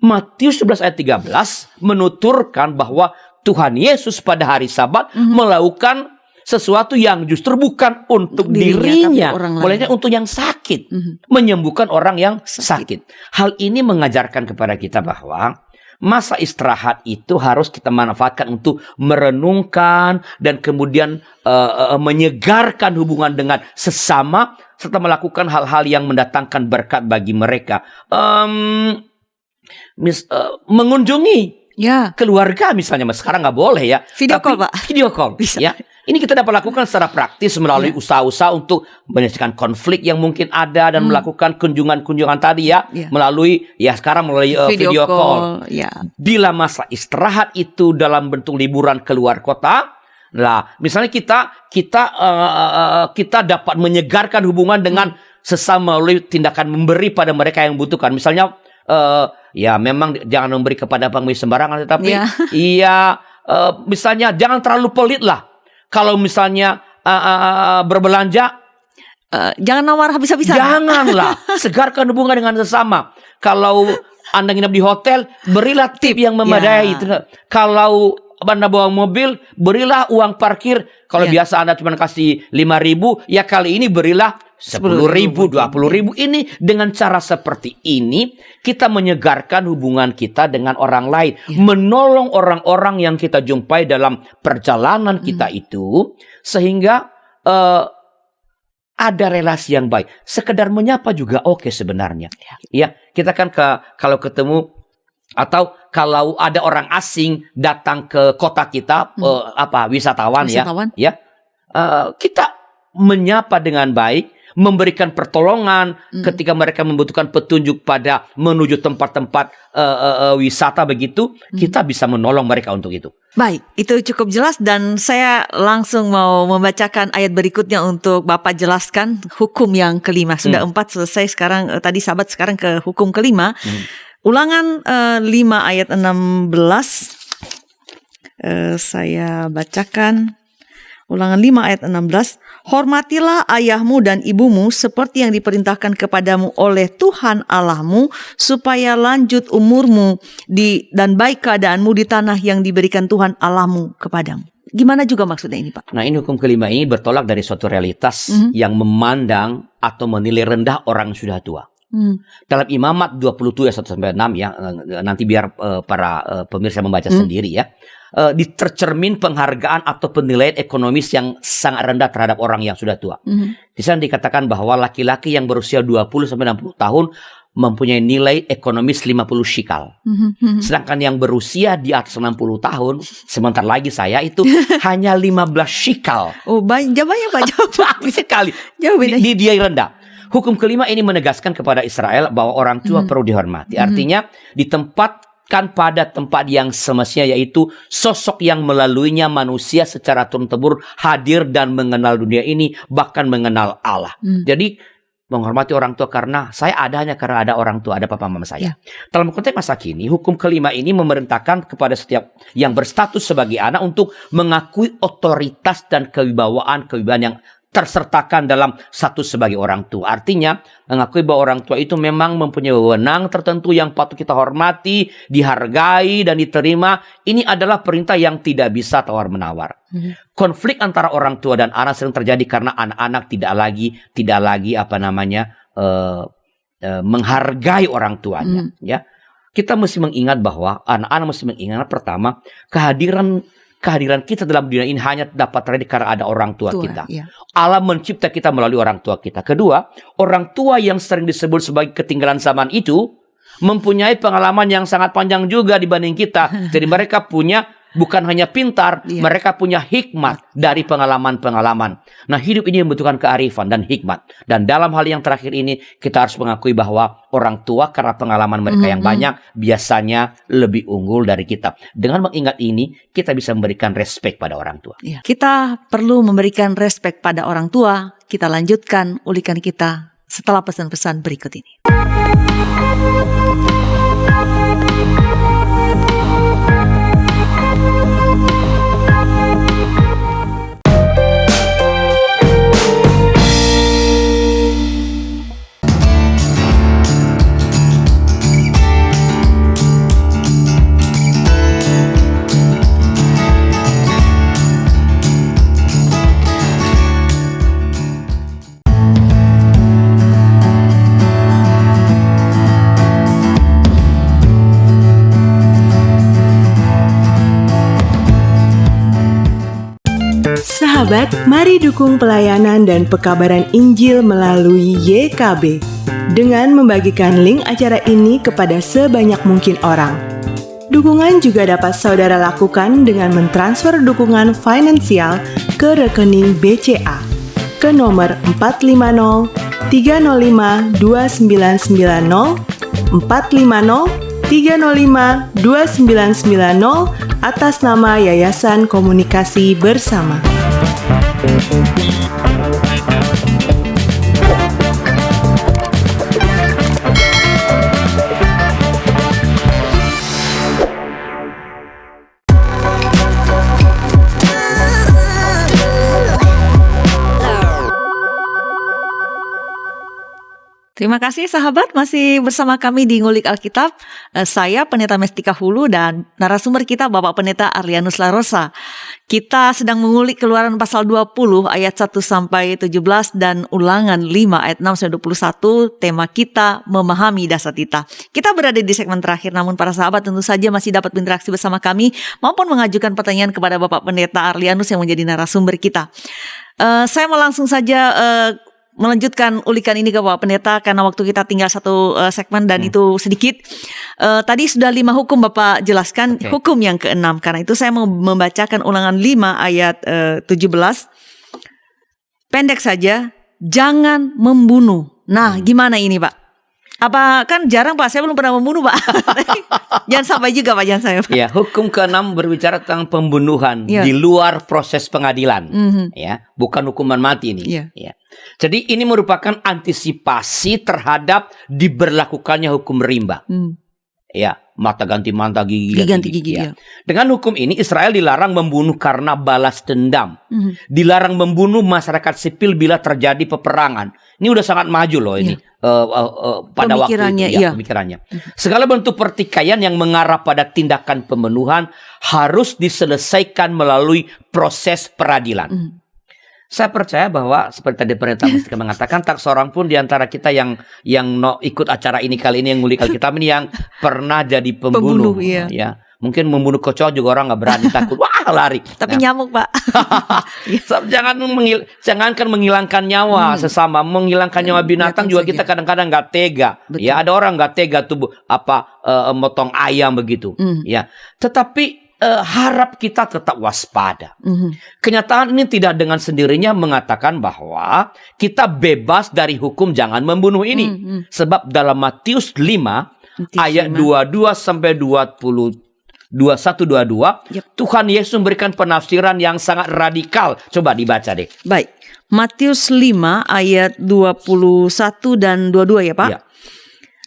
Matius 11 ayat 13 menuturkan bahwa Tuhan Yesus pada hari Sabat melakukan sesuatu yang justru bukan untuk dirinya, bolehnya untuk yang sakit, menyembuhkan orang yang sakit. Hal ini mengajarkan kepada kita bahwa masa istirahat itu harus kita manfaatkan untuk merenungkan dan kemudian menyegarkan hubungan dengan sesama serta melakukan hal-hal yang mendatangkan berkat bagi mereka. Mengunjungi keluarga misalnya, sekarang nggak boleh ya. Video call, Pak. Video call, bisa. Ya. Ini kita dapat lakukan secara praktis melalui usaha-usaha untuk menyelesaikan konflik yang mungkin ada dan melakukan kunjungan-kunjungan tadi melalui sekarang melalui video call. Bila masa istirahat itu dalam bentuk liburan keluar kota, misalnya kita dapat menyegarkan hubungan dengan sesama melalui tindakan memberi pada mereka yang membutuhkan. Misalnya memang jangan memberi kepada pengemis sembarangan, tetapi misalnya jangan terlalu pelit lah. Kalau misalnya berbelanja, jangan nawar habis-habisan. Janganlah. Segarkan hubungan dengan sesama. Kalau Anda nginap di hotel, berilah tip yang memadai. Kalau Anda bawa mobil, berilah uang parkir. Kalau biasa Anda cuma kasih 5.000, ya kali ini berilah 10.000, 20.000. Ini dengan cara seperti ini kita menyegarkan hubungan kita dengan orang lain, menolong orang-orang yang kita jumpai dalam perjalanan kita itu, sehingga ada relasi yang baik. Sekedar menyapa juga oke sebenarnya. Ya, kita kan kalau ketemu atau kalau ada orang asing datang ke kota kita, wisatawan. Ya, kita menyapa dengan baik, memberikan pertolongan ketika mereka membutuhkan petunjuk pada menuju tempat-tempat wisata begitu, kita bisa menolong mereka untuk itu. Baik, itu cukup jelas dan saya langsung mau membacakan ayat berikutnya untuk Bapak jelaskan hukum yang kelima. Sudah 4 selesai sekarang, tadi sahabat, sekarang ke hukum kelima. Ulangan 5 ayat 16. Saya bacakan. Ulangan 5 ayat 16. Hormatilah ayahmu dan ibumu seperti yang diperintahkan kepadamu oleh Tuhan Allahmu, supaya lanjut umurmu dan baik keadaanmu di tanah yang diberikan Tuhan Allahmu kepadamu. Gimana juga maksudnya ini, Pak? Nah, ini hukum kelima ini bertolak dari suatu realitas yang memandang atau menilai rendah orang yang sudah tua. Dalam Imamat 27 ayat 1-6 nanti biar para pemirsa membaca sendiri ya. Tercermin penghargaan atau penilaian ekonomis yang sangat rendah terhadap orang yang sudah tua. Di sana dikatakan bahwa laki-laki yang berusia 20-60 tahun mempunyai nilai ekonomis 50 shikal. Sedangkan yang berusia di atas 60 tahun, sebentar lagi saya itu hanya 15 shikal. Oh, jawabannya Pak, jauh sekali. Dia rendah. Hukum kelima ini menegaskan kepada Israel bahwa orang tua perlu dihormati. Artinya ditempatkan pada tempat yang semestinya, yaitu sosok yang melaluinya manusia secara turun-temurun hadir dan mengenal dunia ini, bahkan mengenal Allah. Jadi menghormati orang tua karena saya hanya karena ada orang tua, ada papa mama saya. Dalam konteks masa kini, hukum kelima ini memerintahkan kepada setiap yang berstatus sebagai anak untuk mengakui otoritas dan kewibawaan yang tersertakan dalam status sebagai orang tua. Artinya mengakui bahwa orang tua itu memang mempunyai wewenang tertentu yang patut kita hormati, dihargai dan diterima. Ini adalah perintah yang tidak bisa tawar-menawar. Konflik antara orang tua dan anak sering terjadi karena anak-anak tidak lagi menghargai orang tuanya. Ya, kita mesti mengingat bahwa anak-anak mesti mengingat pertama kehadiran kita dalam dunia ini hanya dapat terjadi karena ada orang tua kita. Ya. Allah mencipta kita melalui orang tua kita. Kedua, orang tua yang sering disebut sebagai ketinggalan zaman itu mempunyai pengalaman yang sangat panjang juga dibanding kita. Jadi mereka punya bukan hanya pintar, mereka punya hikmat dari pengalaman-pengalaman. Nah, hidup ini membutuhkan kearifan dan hikmat. Dan dalam hal yang terakhir ini, kita harus mengakui bahwa orang tua karena pengalaman mereka yang banyak, biasanya lebih unggul dari kita. Dengan mengingat ini, kita bisa memberikan respek pada orang tua. Kita perlu memberikan respek pada orang tua. Kita lanjutkan ulikan kita setelah pesan-pesan berikut ini. Sahabat, mari dukung pelayanan dan pekabaran Injil melalui YKB dengan membagikan link acara ini kepada sebanyak mungkin orang. Dukungan juga dapat saudara lakukan dengan mentransfer dukungan finansial ke rekening BCA ke nomor 450 305 2990 450 305 2990 atas nama Yayasan Komunikasi Bersama. Terima kasih sahabat, masih bersama kami di Ngulik Alkitab. Saya Pendeta Mestika Hulu dan narasumber kita Bapak Pendeta Arlianus Larosa. Kita sedang mengulik Keluaran pasal 20 ayat 1 sampai 17 dan Ulangan 5 ayat 6 sampai 21. Tema kita memahami dasar kita. Kita berada di segmen terakhir, namun para sahabat tentu saja masih dapat berinteraksi bersama kami maupun mengajukan pertanyaan kepada Bapak Pendeta Arlianus yang menjadi narasumber kita. Saya mau langsung saja melanjutkan ulikan ini ke Bapak Pendeta karena waktu kita tinggal satu segmen dan itu sedikit. Tadi sudah 5 hukum Bapak jelaskan, hukum yang ke-6. Karena itu saya mau membacakan Ulangan 5 ayat 17. Pendek saja, jangan membunuh. Nah, gimana ini Pak? Apa kan jarang Pak, saya belum pernah membunuh Pak. Jangan sampai juga Pak, jangan sampai Pak. Ya, hukum ke-6 berbicara tentang pembunuhan di luar proses pengadilan. Ya, bukan hukuman mati ini. Ya. Jadi ini merupakan antisipasi terhadap diberlakukannya hukum rimba. Ya, mata ganti mata, gigi ganti gigi. Ya. Dengan hukum ini Israel dilarang membunuh karena balas dendam. Dilarang membunuh masyarakat sipil bila terjadi peperangan. Ini udah sangat maju loh ini. Pada waktu itu pemikirannya. Segala bentuk pertikaian yang mengarah pada tindakan pembunuhan harus diselesaikan melalui proses peradilan. Saya percaya bahwa seperti tadi Pendeta Mestika mengatakan, tak seorang pun di antara kita yang ikut acara ini kali ini yang ngulik Alkitab ini yang pernah jadi pembunuh. Ya. Mungkin membunuh kecoa juga orang nggak berani, takut, wah lari. Tapi nyamuk Pak. Jangankan menghilangkan nyawa sesama, menghilangkan nyawa binatang juga kita kadang-kadang nggak tega. Betul. Ya, ada orang nggak tega tuh motong ayam begitu. Ya, tetapi harap kita tetap waspada. Kenyataan ini tidak dengan sendirinya mengatakan bahwa kita bebas dari hukum jangan membunuh ini. Sebab dalam Matius 5 ayat 22 sampai 21-22 Tuhan Yesus memberikan penafsiran yang sangat radikal. Coba dibaca deh. Baik. Matius 5 ayat 21 dan 22 ya Pak. Ya.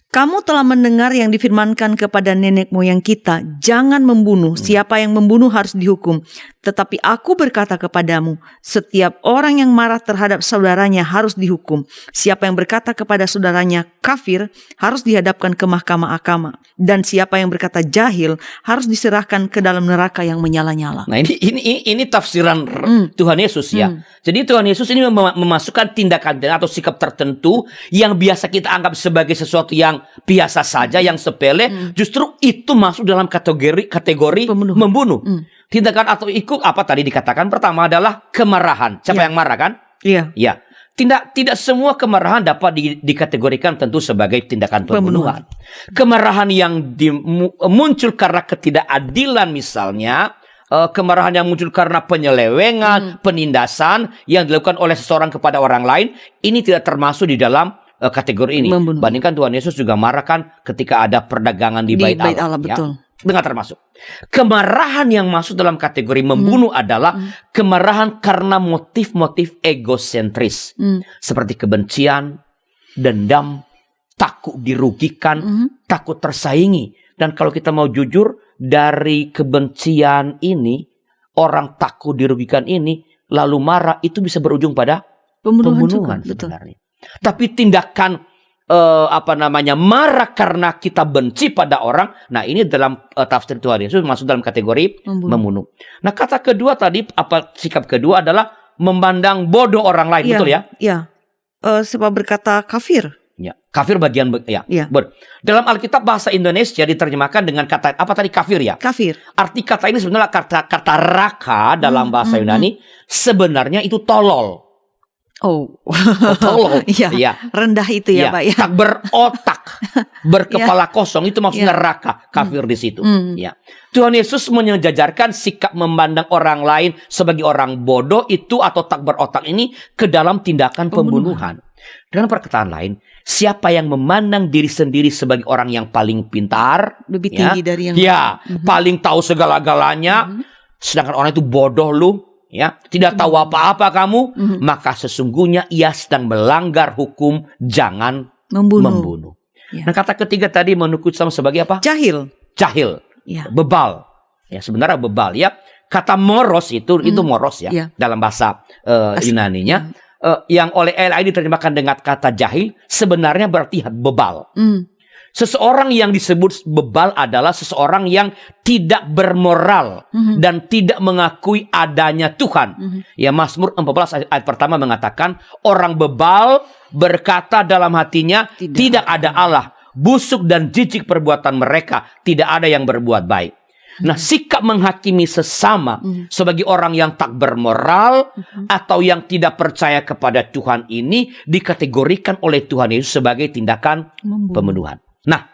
Kamu telah mendengar yang difirmankan kepada nenek moyang kita, jangan membunuh. Siapa yang membunuh harus dihukum. Tetapi aku berkata kepadamu, setiap orang yang marah terhadap saudaranya harus dihukum. Siapa yang berkata kepada saudaranya kafir harus dihadapkan ke mahkamah agama. Dan siapa yang berkata jahil harus diserahkan ke dalam neraka yang menyala-nyala. Nah, ini tafsiran Tuhan Yesus ya. Jadi Tuhan Yesus ini memasukkan tindakan atau sikap tertentu yang biasa kita anggap sebagai sesuatu yang biasa saja, yang sepele, justru itu masuk dalam kategori membunuh. Tindakan atau ikut apa tadi dikatakan pertama adalah kemarahan. Siapa yang marah kan? Iya. Ya. Tidak semua kemarahan dapat dikategorikan tentu sebagai tindakan pembunuhan. Kemarahan yang muncul karena ketidakadilan misalnya, kemarahan yang muncul karena penyelewengan, penindasan yang dilakukan oleh seseorang kepada orang lain, ini tidak termasuk di dalam kategori ini. Bandingkan Tuhan Yesus juga marah kan ketika ada perdagangan di Bait Allah. Betul. Ya. Dengan termasuk. Kemarahan yang masuk dalam kategori membunuh adalah kemarahan karena motif-motif egosentris. Seperti kebencian, dendam, takut dirugikan, takut tersaingi. Dan kalau kita mau jujur, dari kebencian ini, orang takut dirugikan ini, lalu marah, itu bisa berujung pada pembunuhan sebenarnya. Tapi tindakan marah karena kita benci pada orang. Nah, ini dalam tafsir Tuhan Yesus masuk dalam kategori membunuh. Nah, kata kedua tadi, sikap kedua adalah memandang bodoh orang lain, betul ya? Iya. Sebab berkata kafir. Ya, kafir bagian dalam Alkitab bahasa Indonesia diterjemahkan dengan kata apa tadi, kafir ya? Kafir. Arti kata ini sebenarnya kata raka dalam bahasa Yunani sebenarnya itu tolol. Tolol. Iya. Rendah itu ya, Pak ya. Tak berotak, berkepala kosong, itu maksudnya raka, kafir di situ. Ya. Tuhan Yesus menyejajarkan sikap memandang orang lain sebagai orang bodoh itu atau tak berotak ini ke dalam tindakan pembunuhan. Dengan perkataan lain, siapa yang memandang diri sendiri sebagai orang yang paling pintar, lebih tinggi dari yang paling tahu segala-galanya, sedangkan orang itu bodoh lu, ya, tidak tahu apa-apa kamu, maka sesungguhnya ia sedang melanggar hukum jangan membunuh. Ya. Nah, kata ketiga tadi menukut sama sebagai apa? Jahil. Ya. Bebal. Ya, sebenarnya bebal ya. Kata moros itu moros ya, dalam bahasa Yunaninya. Yang oleh LI diterjemahkan dengan kata jahil, sebenarnya berarti bebal. Seseorang yang disebut bebal adalah seseorang yang tidak bermoral dan tidak mengakui adanya Tuhan. Ya, Mazmur 14 ayat pertama mengatakan, orang bebal berkata dalam hatinya, tidak ada Allah. Busuk dan jijik perbuatan mereka, tidak ada yang berbuat baik. Nah, sikap menghakimi sesama sebagai orang yang tak bermoral atau yang tidak percaya kepada Tuhan ini dikategorikan oleh Tuhan Yesus sebagai tindakan pembunuhan. Nah,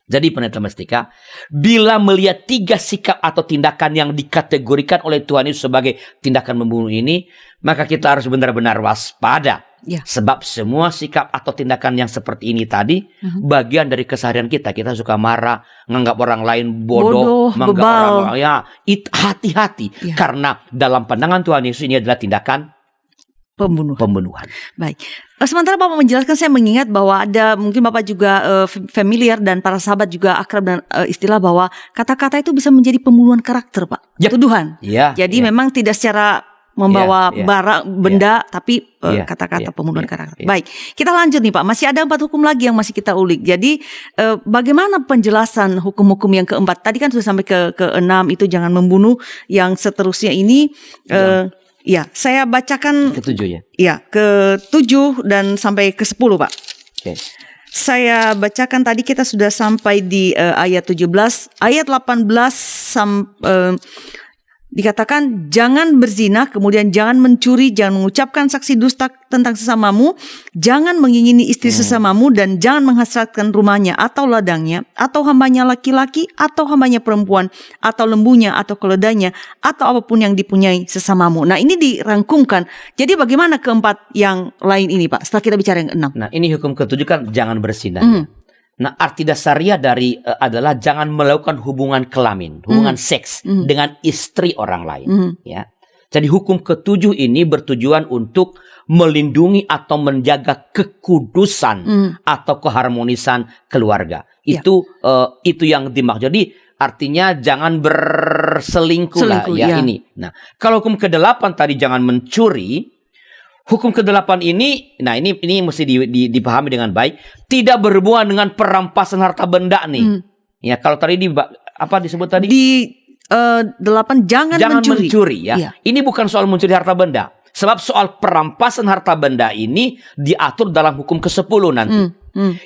jadi Pendeta Mestika, bila melihat tiga sikap atau tindakan yang dikategorikan oleh Tuhan Yesus sebagai tindakan membunuh ini, maka kita harus benar-benar waspada. Ya. Sebab semua sikap atau tindakan yang seperti ini tadi bagian dari keseharian kita. Kita suka marah, menganggap orang lain bodoh, menganggap orang lain, hati-hati. Ya. Karena dalam pandangan Tuhan Yesus ini adalah tindakan pembunuhan. Baik. Sementara Bapak menjelaskan, saya mengingat bahwa ada, mungkin Bapak juga familiar dan para sahabat juga akrab dan istilah bahwa kata-kata itu bisa menjadi pembunuhan karakter, Pak. Tuduhan. Jadi memang tidak secara membawa barang benda, tapi kata-kata pembunuhan karakter. Baik, kita lanjut nih Pak. Masih ada 4 hukum lagi yang masih kita ulik. Jadi bagaimana penjelasan hukum-hukum yang keempat? Tadi kan sudah sampai ke 6 itu jangan membunuh. Yang seterusnya ini saya bacakan ke-7 ya. Ya, ke-7 dan sampai ke-10 Pak. Okay. Saya bacakan tadi kita sudah sampai di ayat 17, ayat 18 dikatakan jangan berzina, kemudian jangan mencuri, jangan mengucapkan saksi dusta tentang sesamamu, jangan mengingini istri sesamamu, dan jangan menghasratkan rumahnya atau ladangnya atau hambanya laki-laki atau hambanya perempuan atau lembunya atau keledainya atau apapun yang dipunyai sesamamu. Nah, ini dirangkumkan. Jadi bagaimana keempat yang lain ini Pak? Setelah kita bicara yang 6. Nah, ini hukum ke-7 kan jangan berzina. Nah, arti dasarnya adalah jangan melakukan hubungan kelamin, hubungan seks dengan istri orang lain. Ya, jadi hukum ke-7 ini bertujuan untuk melindungi atau menjaga kekudusan atau keharmonisan keluarga. Itu yang dimaksud. Jadi artinya jangan berselingkuh lah Selingkuh, ya ya. ini. Nah, kalau hukum ke-8 tadi jangan mencuri, hukum ke-8 ini, nah ini mesti dipahami dengan baik, tidak berhubungan dengan perampasan harta benda nih. Ya, kalau tadi apa disebut tadi? Di 8 jangan mencuri ya. Iya. Ini bukan soal mencuri harta benda. Sebab soal perampasan harta benda ini diatur dalam hukum ke-10 nanti.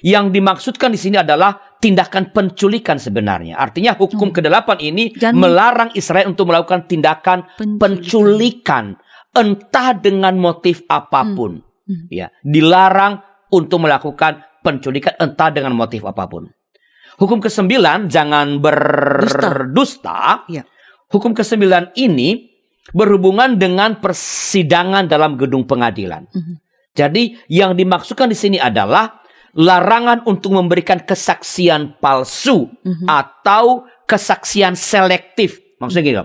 Yang dimaksudkan di sini adalah tindakan penculikan sebenarnya. Artinya hukum ke-8 ini melarang Israel untuk melakukan tindakan penculikan. Entah dengan motif apapun. Ya, dilarang untuk melakukan penculikan entah dengan motif apapun. Hukum ke-9 jangan berdusta. Ya. Hukum ke-9 ini berhubungan dengan persidangan dalam gedung pengadilan. Jadi yang dimaksudkan di sini adalah larangan untuk memberikan kesaksian palsu atau kesaksian selektif. Maksudnya gini,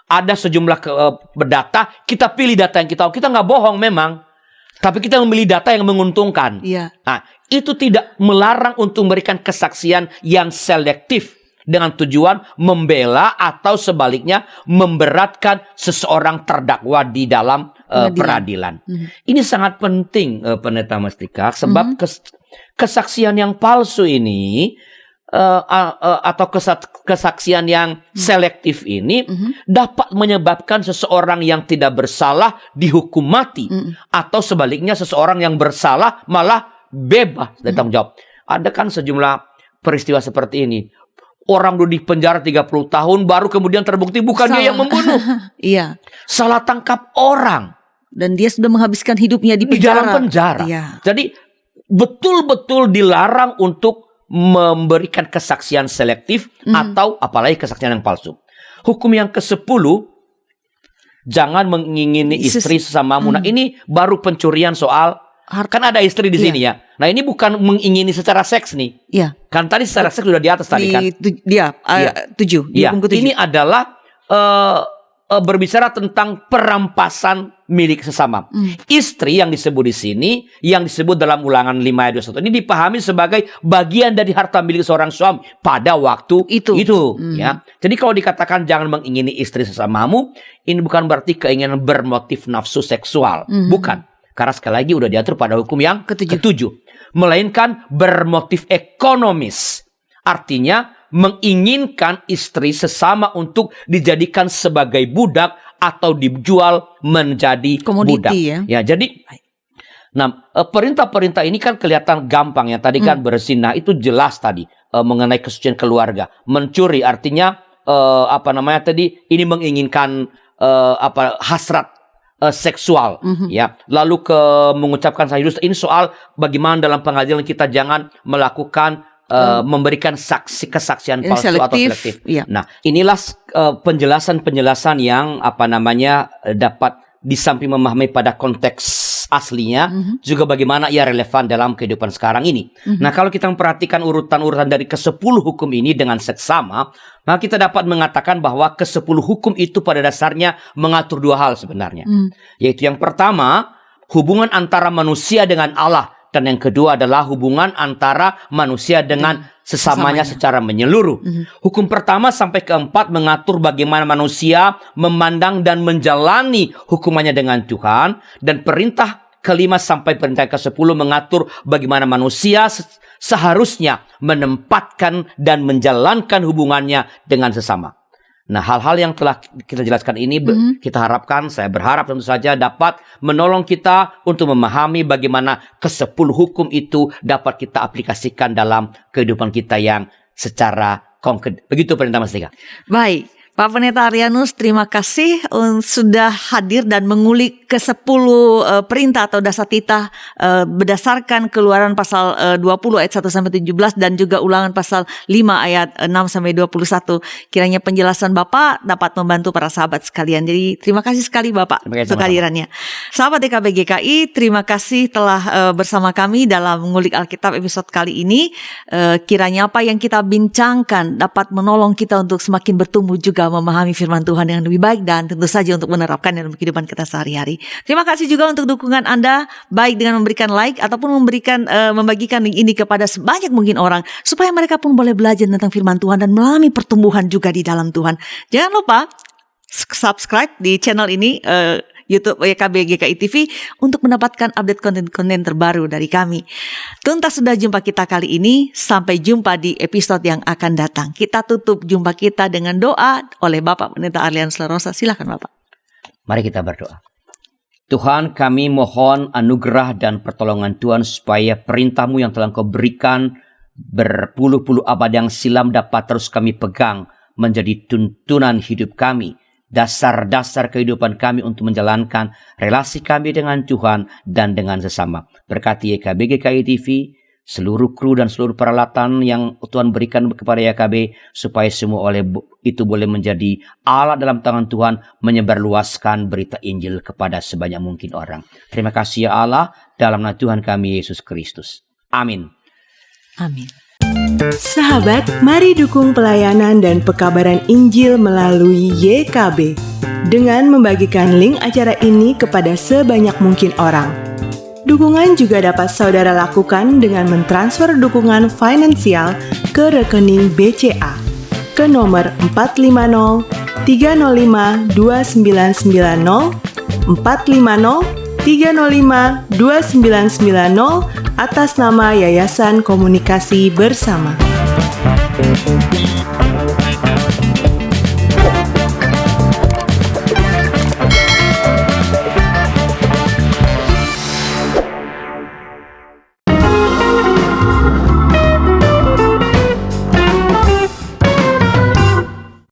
ada sejumlah data, kita pilih data yang kita nggak bohong memang, tapi kita memilih data yang menguntungkan. Iya. Nah, itu tidak melarang untuk memberikan kesaksian yang selektif dengan tujuan membela atau sebaliknya memberatkan seseorang terdakwa di dalam peradilan. Ini sangat penting, Pendeta Mastika, sebab kesaksian yang palsu ini atau kesaksian yang selektif ini dapat menyebabkan seseorang yang tidak bersalah dihukum mati atau sebaliknya seseorang yang bersalah malah bebas dari tanggung jawab. Ada kan sejumlah peristiwa seperti ini. Orang udah di penjara 30 tahun baru kemudian terbukti bukan dia yang membunuh. Iya. Salah tangkap orang. Dan dia sudah menghabiskan hidupnya di dalam penjara. Iya. Jadi betul-betul dilarang untuk memberikan kesaksian selektif atau apalagi kesaksian yang palsu. Hukum yang ke-10, jangan mengingini istri sesamamu. Nah, ini baru pencurian soal kan ada istri di sini ya. Nah, ini bukan mengingini secara seks nih. Iya. Kan tadi secara seks sudah di atas tadi kan. Dia 7. Iya. Ini adalah berbicara tentang perampasan milik sesama. Istri yang disebut di sini, yang disebut dalam Ulangan 5 ayat 21 ini dipahami sebagai bagian dari harta milik seorang suami pada waktu itu. Ya. Jadi kalau dikatakan jangan mengingini istri sesamamu, ini bukan berarti keinginan bermotif nafsu seksual, bukan. Karena sekali lagi udah diatur pada hukum yang ketujuh. Melainkan bermotif ekonomis. Artinya menginginkan istri sesama untuk dijadikan sebagai budak atau dijual menjadi budak. Ya, jadi perintah-perintah ini kan kelihatan gampang ya. Tadi kan berzina itu jelas tadi mengenai kesucian keluarga. Mencuri artinya ini menginginkan hasrat seksual ya. Lalu mengucapkan sahih dusta, ini soal bagaimana dalam pengadilan kita jangan melakukan memberikan kesaksian palsu atau selektif. Iya. Nah, inilah penjelasan-penjelasan yang dapat di samping memahami pada konteks aslinya, juga bagaimana ia relevan dalam kehidupan sekarang ini. Nah, kalau kita memperhatikan urutan-urutan dari ke-10 hukum ini dengan seksama, maka kita dapat mengatakan bahwa ke-10 hukum itu pada dasarnya mengatur dua hal sebenarnya. Yaitu yang pertama, hubungan antara manusia dengan Allah. Dan yang kedua adalah hubungan antara manusia dengan sesamanya secara menyeluruh. Hukum pertama sampai keempat mengatur bagaimana manusia memandang dan menjalani hukumannya dengan Tuhan. Dan perintah kelima sampai perintah ke-10 mengatur bagaimana manusia seharusnya menempatkan dan menjalankan hubungannya dengan sesama. Nah, hal-hal yang telah kita jelaskan ini kita harapkan, saya berharap tentu saja dapat menolong kita untuk memahami bagaimana ke-10 hukum itu dapat kita aplikasikan dalam kehidupan kita yang secara konkret. Begitu Pendeta Mastika. Baik. Pak Pendeta Arianus, terima kasih sudah hadir dan mengulik ke-10 perintah atau dasatita berdasarkan Keluaran pasal 20 ayat 1 sampai 17 dan juga Ulangan pasal 5 ayat 6 sampai 21. Kiranya penjelasan Bapak dapat membantu para sahabat sekalian. Jadi terima kasih sekali Bapak untuk kehadirannya. Sahabat DKB GKI, terima kasih telah bersama kami dalam mengulik Alkitab episode kali ini. Kiranya apa yang kita bincangkan dapat menolong kita untuk semakin bertumbuh juga juga memahami firman Tuhan dengan lebih baik dan tentu saja untuk menerapkan dalam kehidupan kita sehari-hari. Terima kasih juga untuk dukungan Anda, baik dengan memberikan like ataupun membagikan link ini kepada sebanyak mungkin orang supaya mereka pun boleh belajar tentang firman Tuhan dan mengalami pertumbuhan juga di dalam Tuhan. Jangan lupa subscribe di channel ini, YouTube YKB GKI TV, untuk mendapatkan update konten-konten terbaru dari kami. Tuntas sudah jumpa kita kali ini. Sampai jumpa di episode yang akan datang. Kita tutup jumpa kita dengan doa oleh Bapak Pendeta Arlianus Larosa. Silakan Bapak. Mari kita berdoa. Tuhan, kami mohon anugerah dan pertolongan Tuhan supaya perintah-Mu yang telah Engkau berikan berpuluh-puluh abad yang silam dapat terus kami pegang menjadi tuntunan hidup kami. Dasar-dasar kehidupan kami untuk menjalankan relasi kami dengan Tuhan dan dengan sesama. Berkati YKB GKI TV, seluruh kru dan seluruh peralatan yang Tuhan berikan kepada YKB, supaya semua itu boleh menjadi alat dalam tangan Tuhan, menyebarluaskan berita Injil kepada sebanyak mungkin orang. Terima kasih ya Allah, dalam nama Tuhan kami Yesus Kristus. Amin. Amin. Sahabat, mari dukung pelayanan dan pekabaran Injil melalui YKB dengan membagikan link acara ini kepada sebanyak mungkin orang. Dukungan juga dapat saudara lakukan dengan mentransfer dukungan finansial ke rekening BCA ke nomor 450 305 2990 450 305 2990 atas nama Yayasan Komunikasi Bersama.